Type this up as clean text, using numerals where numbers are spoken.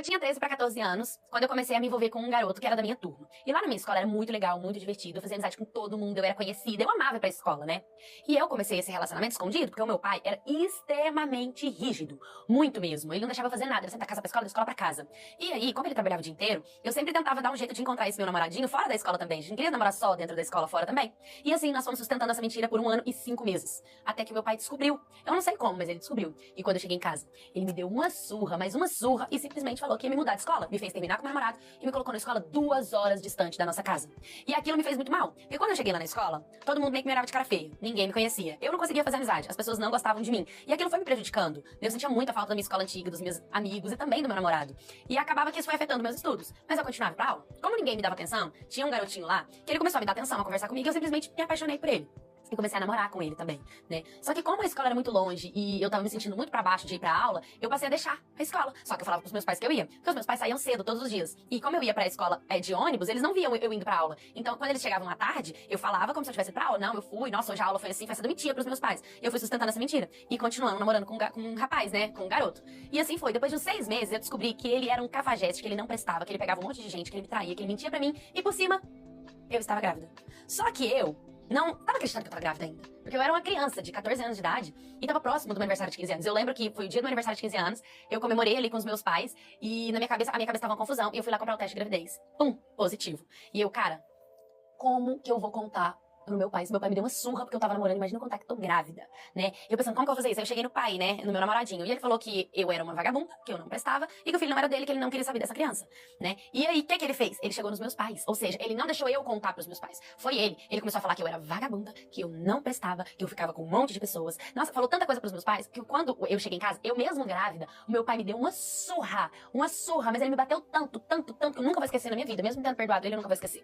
Eu tinha 13 para 14 anos quando eu comecei a me envolver com um garoto que era da minha turma. E lá na minha escola era muito legal, muito divertido, eu fazia amizade com todo mundo, eu era conhecida, eu amava ir pra escola, né? E eu comecei esse relacionamento escondido porque o meu pai era extremamente rígido, muito mesmo. Ele não deixava eu fazer nada, era sempre da casa pra escola, da escola pra casa. E aí, como ele trabalhava o dia inteiro, eu sempre tentava dar um jeito de encontrar esse meu namoradinho fora da escola também. A gente não queria namorar só dentro da escola, fora também. E assim, nós fomos sustentando essa mentira por 1 ano e 5 meses. Até que meu pai descobriu. Eu não sei como, mas ele descobriu. E quando eu cheguei em casa, ele me deu uma surra, mais uma surra, e simplesmente falou que ia me mudar de escola. Me fez terminar com meu namorado e me colocou na escola 2 horas distante da nossa casa. E aquilo me fez muito mal. Porque quando eu cheguei lá na escola, todo mundo meio que me olhava de cara feia. Ninguém me conhecia. Eu não conseguia fazer amizade. As pessoas não gostavam de mim. E aquilo foi me prejudicando. Eu sentia muita falta da minha escola antiga, dos meus amigos e também do meu namorado. E acabava que isso foi afetando meus estudos. Mas eu continuava pra aula. Como ninguém me dava atenção, tinha um garotinho lá que ele começou a me dar atenção, a conversar comigo e eu simplesmente me apaixonei por ele. E comecei a namorar com ele também, né? Só que como a escola era muito longe e eu tava me sentindo muito pra baixo de ir pra aula, eu passei a deixar a escola. Só que eu falava pros meus pais que eu ia, porque os meus pais saíam cedo todos os dias. E como eu ia pra escola de ônibus, eles não viam eu indo pra aula. Então, quando eles chegavam à tarde, eu falava como se eu tivesse ido pra aula. Não, eu fui, nossa, hoje a aula foi assim, foi essa mentira pros meus pais. E eu fui sustentando essa mentira. E continuando namorando com um rapaz, né? Com um garoto. E assim foi. Depois de uns 6 meses, eu descobri que ele era um cafajeste, que ele não prestava, que ele pegava um monte de gente, que ele me traía, que ele mentia pra mim. E por cima, eu estava grávida. Só que eu não tava acreditando que eu tava grávida ainda. Porque eu era uma criança de 14 anos de idade e tava próximo do meu aniversário de 15 anos. Eu lembro que foi o dia do meu aniversário de 15 anos, eu comemorei ali com os meus pais e na minha cabeça, a minha cabeça tava uma confusão e eu fui lá comprar o teste de gravidez. Pum, positivo. E eu, cara, como que eu vou contar pro meu pai? Se meu pai me deu uma surra porque eu tava namorando, imagina eu contar que tô grávida, né? Eu pensando, como que eu vou fazer isso? Aí eu cheguei no pai, né, no meu namoradinho, e ele falou que eu era uma vagabunda, que eu não prestava, e que o filho não era dele, que ele não queria saber dessa criança, né? E aí, o que ele fez? Ele chegou nos meus pais, ou seja, ele não deixou eu contar pros meus pais. Foi ele. Ele começou a falar que eu era vagabunda, que eu não prestava, que eu ficava com um monte de pessoas. Nossa, falou tanta coisa pros meus pais, que quando eu cheguei em casa, eu mesmo grávida, o meu pai me deu uma surra, mas ele me bateu tanto, tanto, tanto, que eu nunca vou esquecer na minha vida, mesmo tendo perdoado ele, eu nunca vou esquecer.